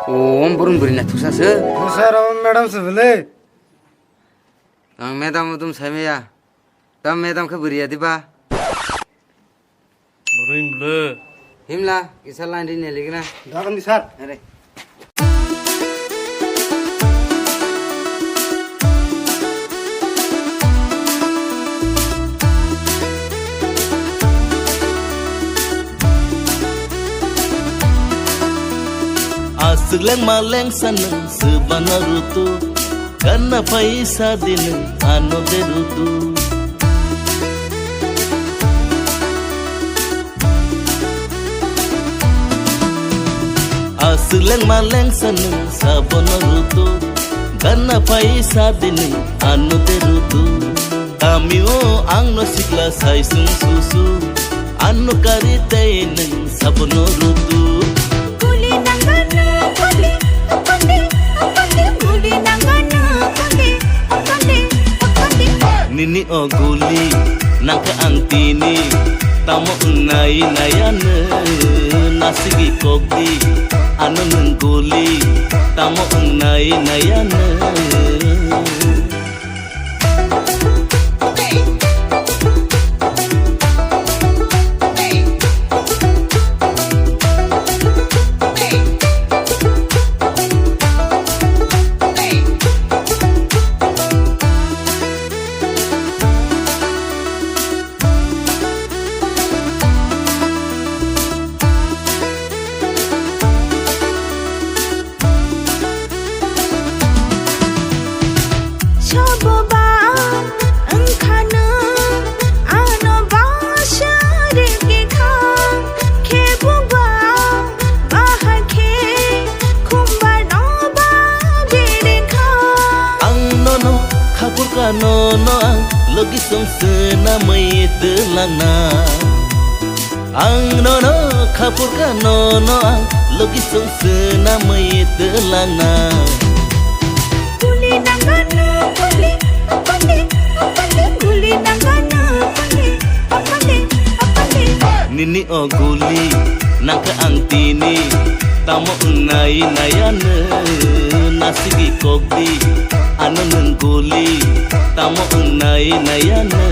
Om burun burina tusa se. Sir, madam se bole. Ang madam tum same ya. Tam madam ka buriya diba. Burin bole. Himla kisah lain ini lagi na. Dalam di sir. Are. Asleng maleng saneng sebana rutu karena paisa dinu ano derutu Asleng maleng saneng sabana rutu karena paisa dinu ano derutu kami ang no sigla sai sung susu ano karite neng sabana rutu Nini oguli nangka angtini tamo nai nayane nasigi kokdi anu nungguli tamo nai nayane Nono ang logi song sena mai telana ang nono kapur ka nono ang logi song sena mai telana Guli nangana guli guli nangana apale Nini o guli nangka angtini tamo nai nayane nasigi kokdi anu nungguli tamo nai nayane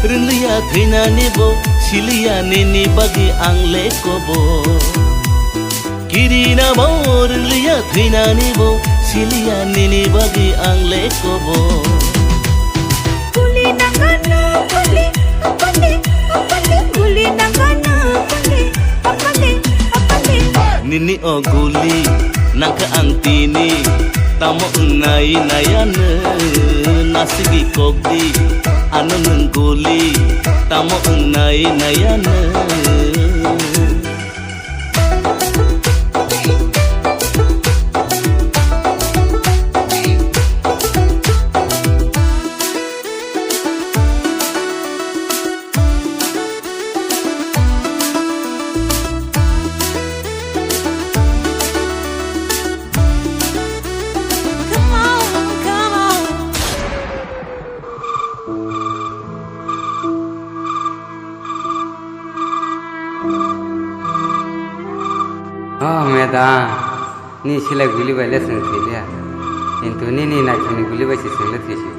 Rinliya thina nebo siliya nini bagi angle kobo Kirina bo rinliya thina nebo siliya nini bagi angle kobo Guli nangana apale guli nangana apale Nini o guli nangka angtini tamo nai nayane nasigi kokdi anu nungguli tamo nai nayane Oh madam, ni sila guli bala sang thiliya. Intu ni na chini guli basi sanglat kesi.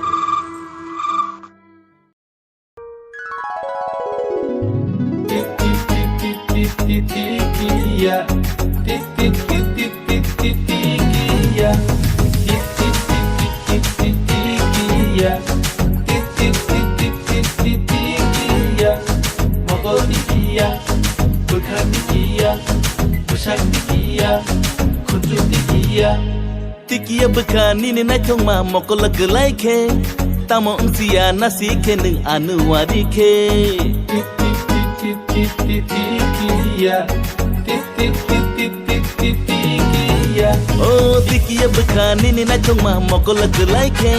Tikia bekani ni na chong ma mokola gelai ke tamo unsia nasi ke neng anu wadi ke Tikia Oh tikia beka nini na chongma mokol kelaike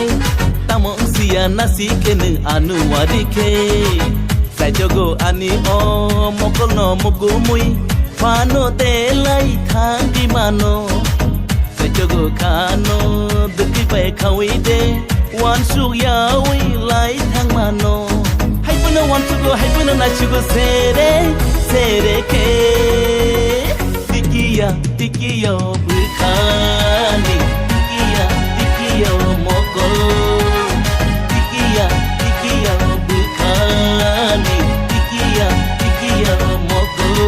tamo sia nasi kene anu wadike sajogo ani o mokol no mugumui pano te lai thangi mano sajogo kano duki pai khawide wan su yawi lai thang mano hai puno wan su go hai puno na chugo sere ke tikia bukhani tikia mokol tikia bukhani tikia mokol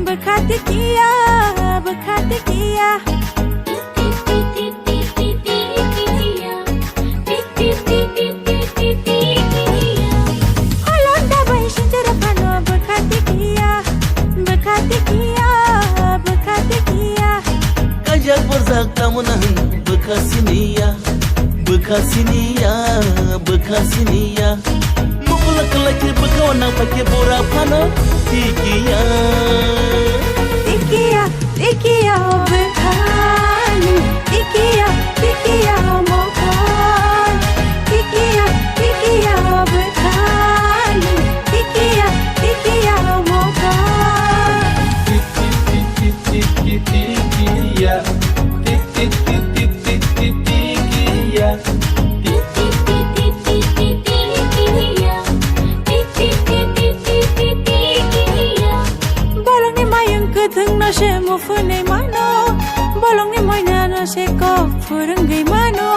Bekatikia Holanda bai shinjara pano bekatikia Kajak berzak tamunan bekasiniya Mukula kelakir bekawanang pakai bora pano tikia bukhani tikia mokol tikia bukhani tikia mokol bolong ni mayang kedeng na she mo funai mano bolong ni moina na she ko furungai mano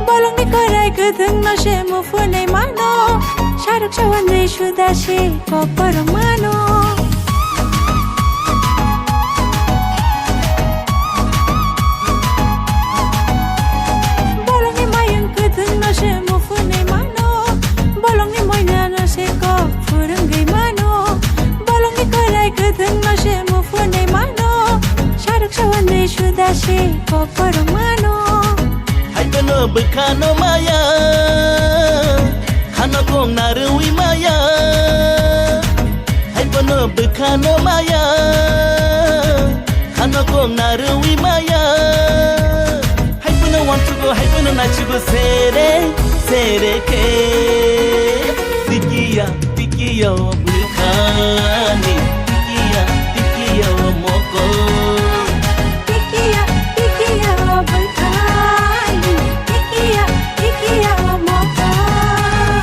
bolong ni karai kedeng na she mo funai mano sharak shawan dei shuda she ko parang mano bolong ni mayang kedeng na she mo funai mano bolong ni moina na she ko furungai mano bolong ni karai kedeng na she mo funai mano sharak shawan dei shuda she ko parang mano hai kono bekano maya hana kong narui maya hai kono bekano maya hana kong narui maya hai kono want to go hai kono na chugo sere ke tikia bukhani tikia mokol tikia bukhani tikia mokol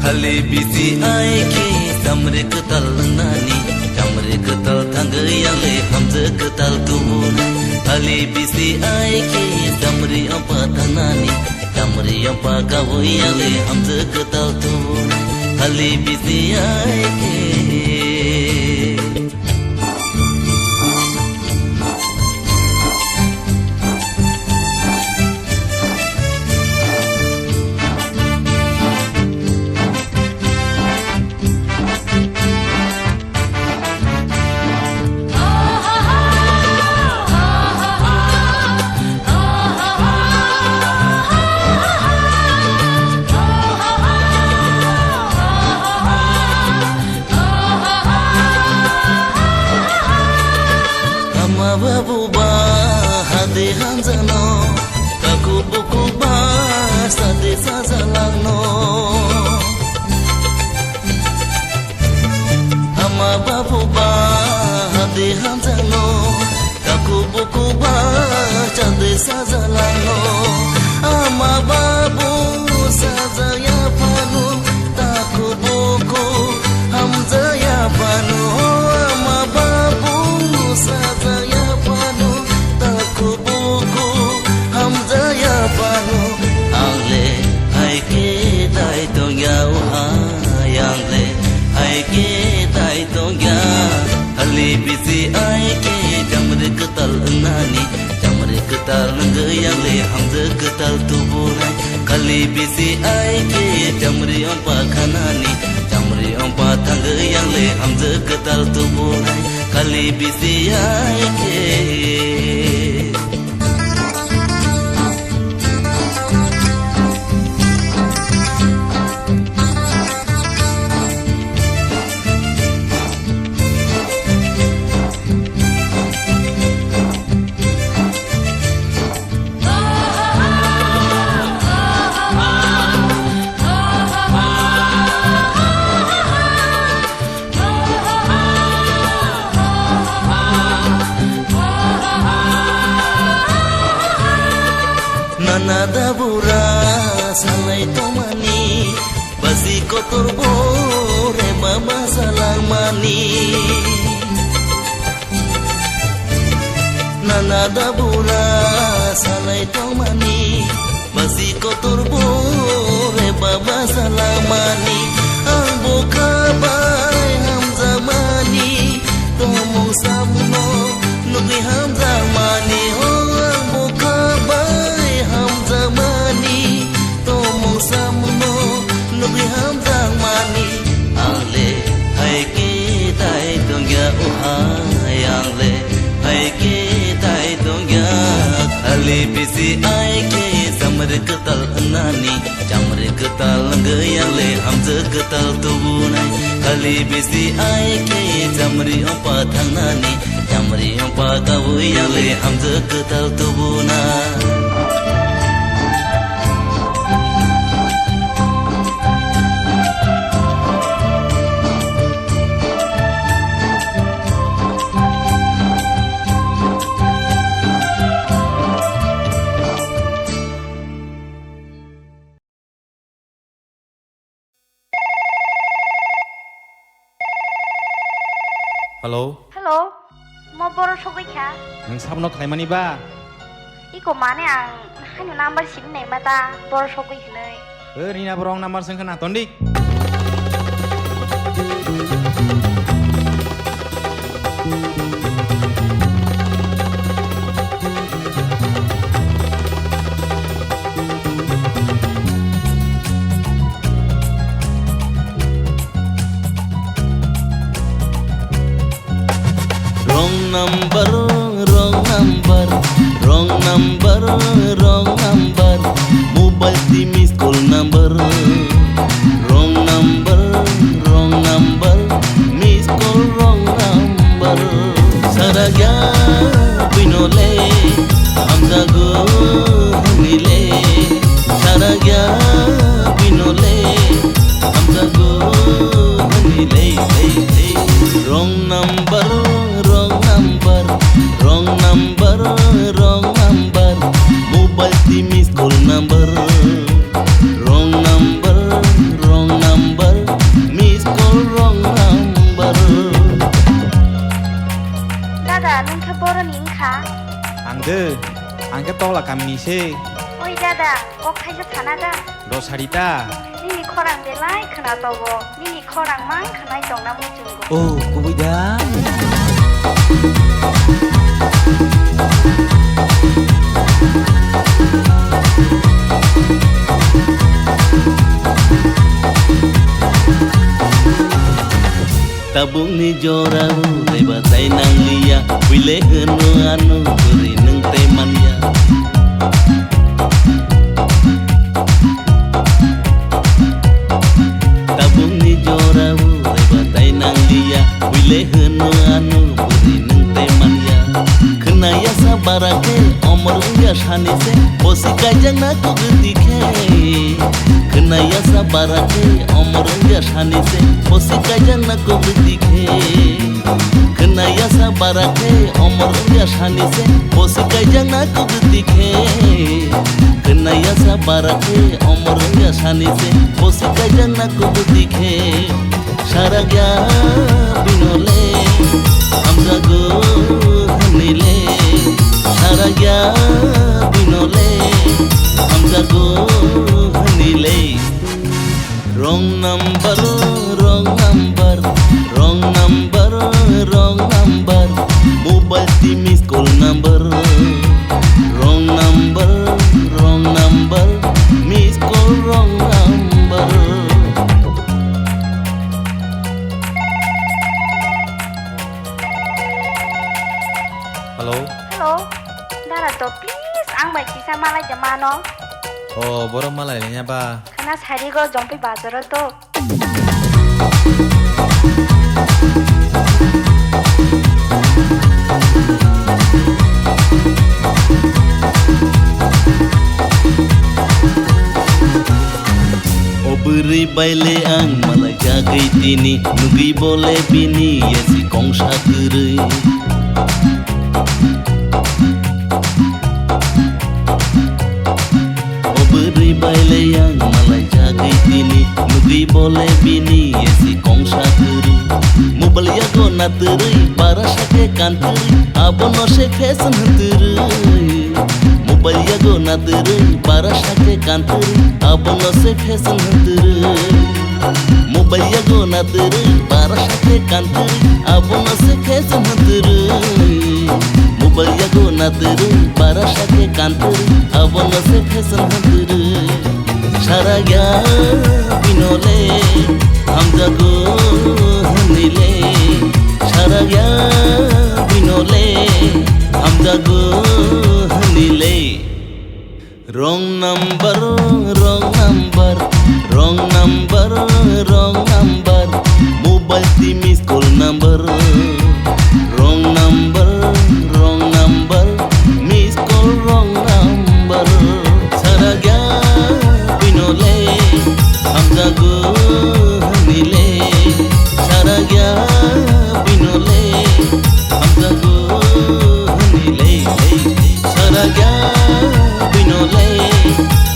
Hale bisi aike samre ketal nani jamre ketal tanggayang le hamze ketal tumun Hale bisi aike samre apa tanani jamre apa kawayang le hamze ketal tumun Hale bisi aike Babuba hade hanzano kaku buku ba sade sazalano ama babuba hade hanzano kaku buku ba sade sazalano ketal nenggeyang le hamze ketal tubunai kali bisi ai ke jamri ompa khanani jamri ompa thanggeyang le hamze ketal tubunai kali bisi ai ke nada bura salai tomani basi kotor bore mama salamani nada bura salai tomani basi kotor bore mama salamani ang buka bai ham zamani tomong samno nugi ham zamani ho ang buka bai ham zamani tomong samno nugi ham zamani angle hai ke dai dongya uhai angle hai ke dai dongya kali bisi ai ke samar ketal anani jamr ketal ngeyang le hamze ketal tubunai kali bisi ai ke jamri ompa thangnani jamri ompa kawuyang le hamze ketal tubunai Hello. Hello, mau boro sokoi kya? Nang sabno khlaimani ba? Iko mane ang hanu number sim nei mata boro sokoi khnai. Rina borong number sing kana tondik. wrong number mobile di miss call number wrong number miss call wrong number saragya binole amda go nile saragya binole amda go nile wrong number mobile di miss call number wrong number miss call wrong number Dada nungke boro ningka angke tola kami se Oi dada kok kaisa thanaga rosarita nini khorang belai khana togo nini khorang mang khanai tongna mujungo oh kubuida tabung ni jorau leba tai nang lia wile henu anu beri neng teman ya tabung ni jorau leba tai nang lia wile henu anu beri neng teman ya kena ya sabarake omor ya shani se bosi kajang na ku getike kena ya sabarake omor ya shani se bosi kajang na ku getike kena ya sabarake omor ya shani se bosi kajang na ku getike kena ya sabarake omor ya shani se bosi kajang na ku getike saragya binole amda go nile saragya binole amda go nile wrong number mobile di miss call number wrong hello दादा तो प्लिज आं बाय किसा मालाय जमानो Oh, borong malay nya ba? खाना सारी को जम्पी बाजार तो Oberi baile ang malay jagai tini nugi bole bini yesi kongsa kere Oberi baile ang malay jagai tini nugi bole bini yesi kongsa kere Mobile yago nateri para shake kanteri abono se fashion hanteri Mobile yago nateri para shake kanteri abono se fashion hanteri Mobile yago nateri para shake kanteri abono se fashion hanteri Mobile yago nateri para shake kanteri abono se fashion hanteri Sharagya binole ham jago nile Sharagya binole ham jago nile Wrong number, wrong number, wrong number, wrong number. Mobile di miss call number. Wrong number, wrong number, miss call wrong number. Saragya binole, ham jago nile. Saragya binole, ham jago nile. Saragya binole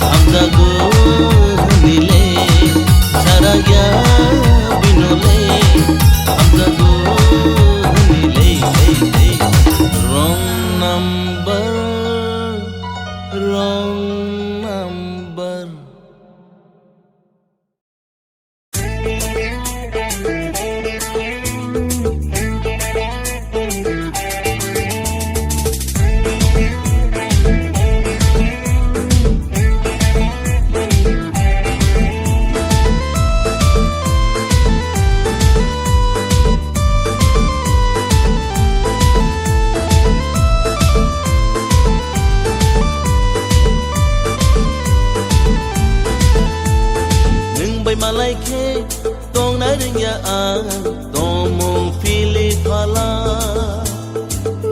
ham jago nile saragya binole ham jago nile wrong number wrong number malai khe tong na ring ya a tong mong fili phala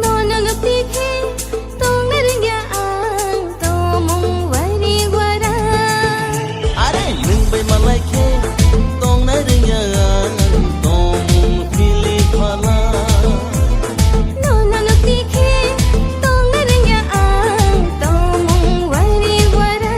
no no no tikhe tong na ring ya ang to mong wari gwara are nung bai malai khe tong na ring ya a tong mong fili phala no no no tikhe tong na ring ya ang to mong wari gwara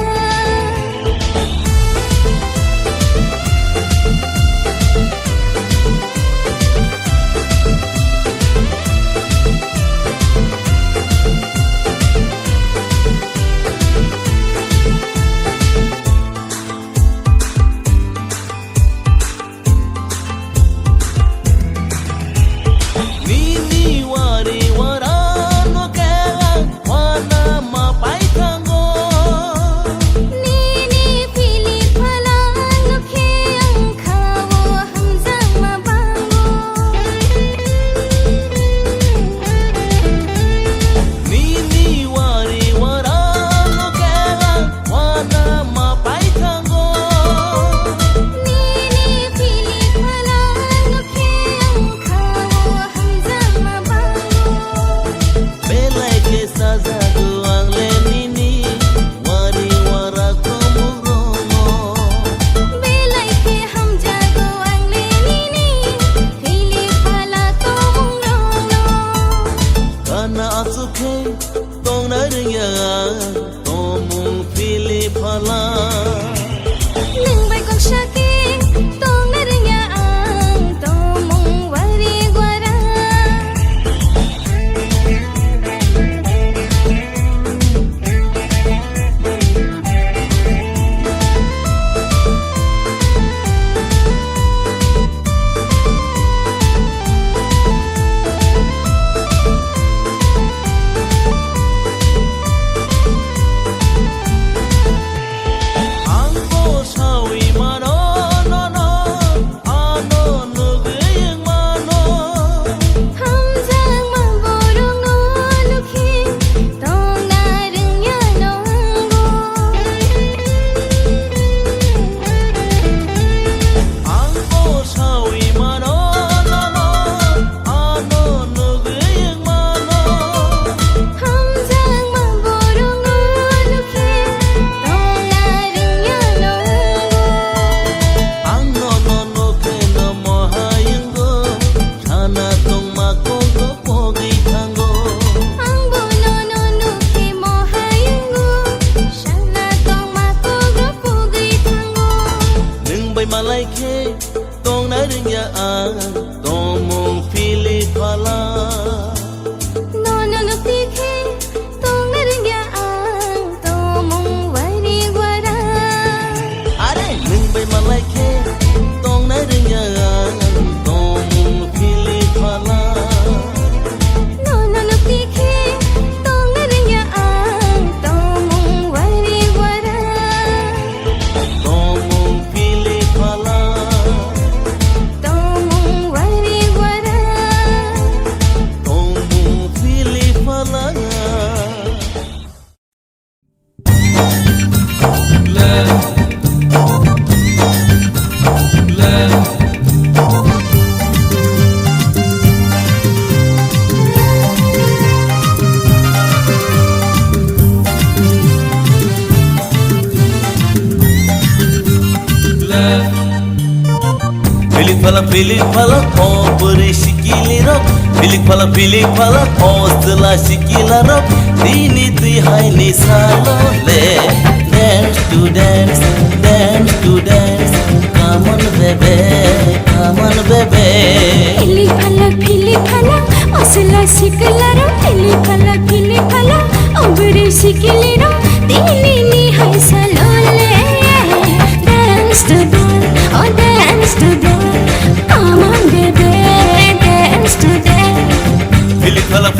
Filik pala opere sikilirok Filik pala ostla sikilarok Dini tui hai ni salole Dance to dance, dance to dance Come on baby, come on baby Filik pala osla sikilarok Filik pala opere sikilirok Dini ni hai salole Dance to dance, oh dance to dance Come on baby, dance to dance Filik pala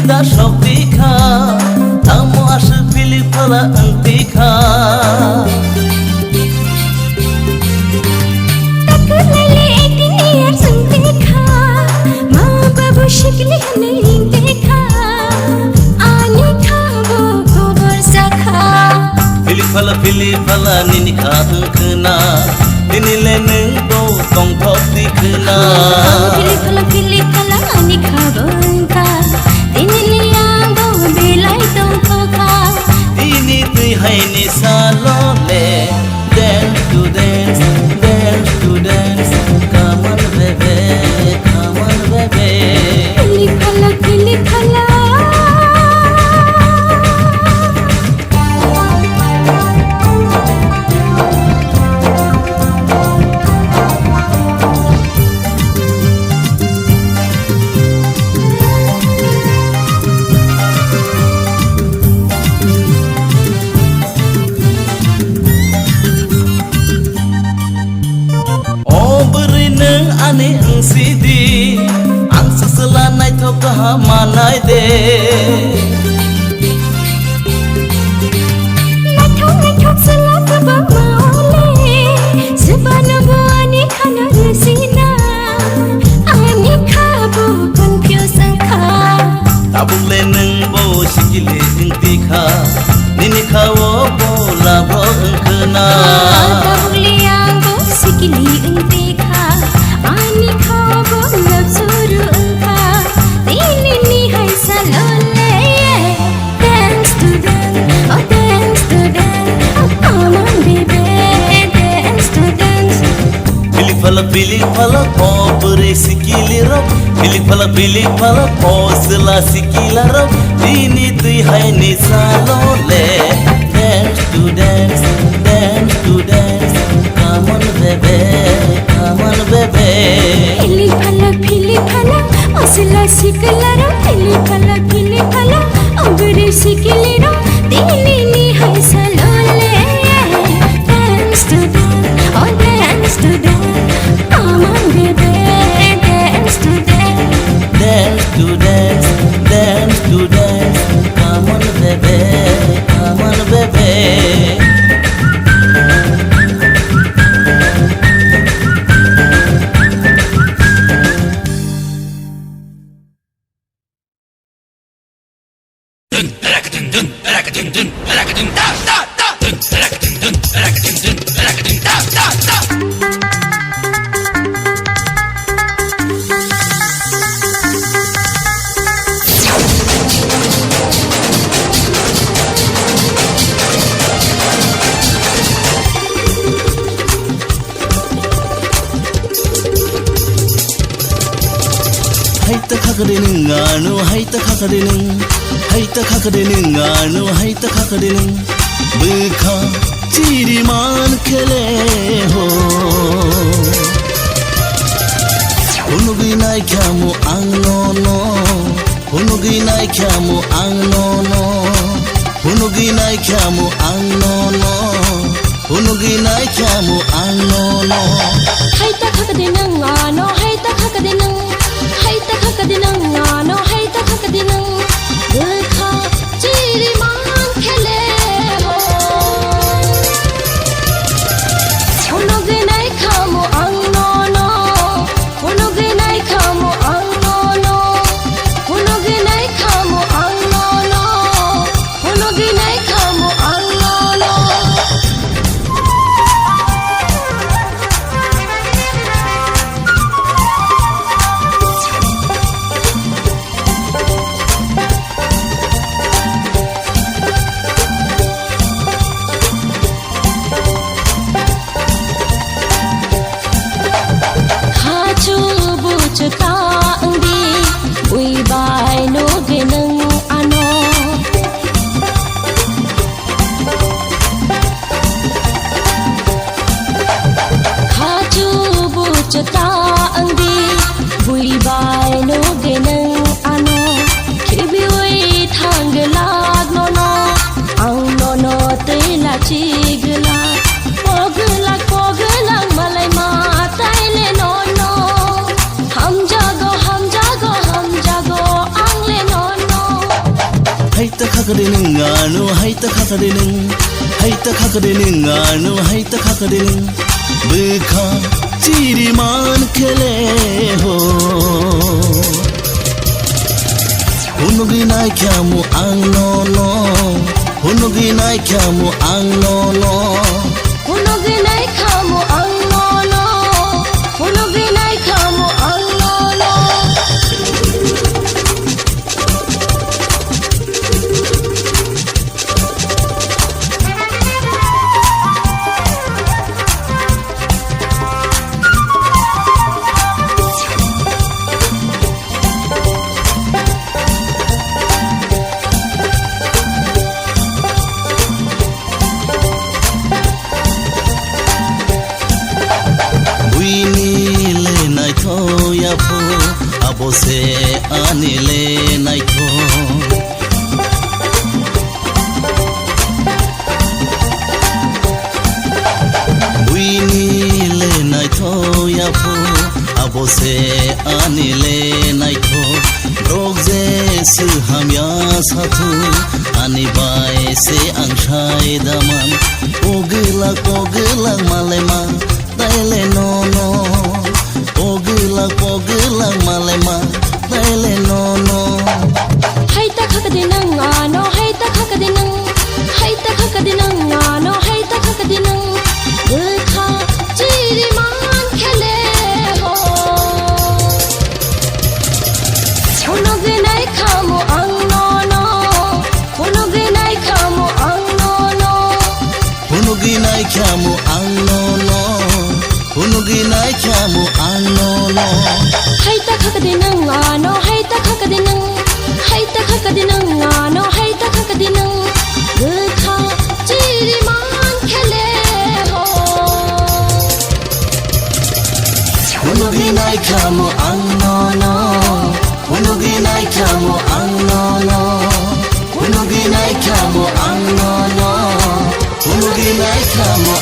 da shopika Tamu ashe Filik pala antika Takulele 18 years antika Ma babu shikli nahi dekha Ani khabo khobor sakha Filik pala nini kha ankna Dinile neng do tong thok dikhna Filik pala ani khabo anka Dinile yang do belai tong thokha Dini tui hai ni salole Dance to dance, dance to dance Come on baby, come on baby Filik pala Ani ang sidi Ang sasalanay to kahamanay de Nathok sala kaba maole Sabana bo ani khana resina Ani khabo confuse kha Tabuk le nang bo sikile ing tikha Nini khawo bo labo ang kana Tabuli yang bo sikili ang tikha Ani khabo love suru kha Dini ni hai salole Dance to dance, oh dance to dance Oh come on baby, dance to dance Filik pala opere sikilirok Filik pala osla sikilarok Dini tui hai ni salole Dance to dance, dance to dance Come on baby, come on baby Filik pala osla sikilarok Filik pala opere sikilirok Dini ni hai salole Dance to dance, oh dance to dance Come on baby, dance to dance Dance to dance, dance to dance Come on baby, come on baby Haita khakadinin anu haita khakadinin Bukha chiriman khele ho Hunugi nai khamu ang no no Hunugi nai khamu ang no no Hunugi nai khamu ang no no Hunugi nai khamu ang no no Haita khakadinang ano haita khakadinang Haita khakadinang ano haita khakadinang Bukha chiriman khele ho Hunugi nai khamu ang no no Hunugi nai khamu ang no no Hunugi sigla pogla malai ma taile no no ham jago angle no no haita khakadinin anu haita khakadinin anu haita khakadinin bikha chiriman khele ho hunuginai kyamu ang no no hunuginai kyamu ang no no hunuginai khamu ang no no hunuginai khamu ang no no abo se anile naiko winile naiko yapo abo se anile naiko brogze su hamya sathu ani bai se angshai daman ogla malema taile no no pogla malema taile no no haita khakadinang ano haita khakadinang ano haita khakadinang gkha chiri man khele ho hunuginai khamu ang no no hunuginai khamu ang no no hunuginai khamu ang no no hunuginai khamu ang no no haita khakadinang ano haita khakadinang ano haita khakadinang gkha chiri man khele ho hunuginai khamu ang no no hunuginai khamu ang no no hunuginai khamu ang no no hunuginai khamu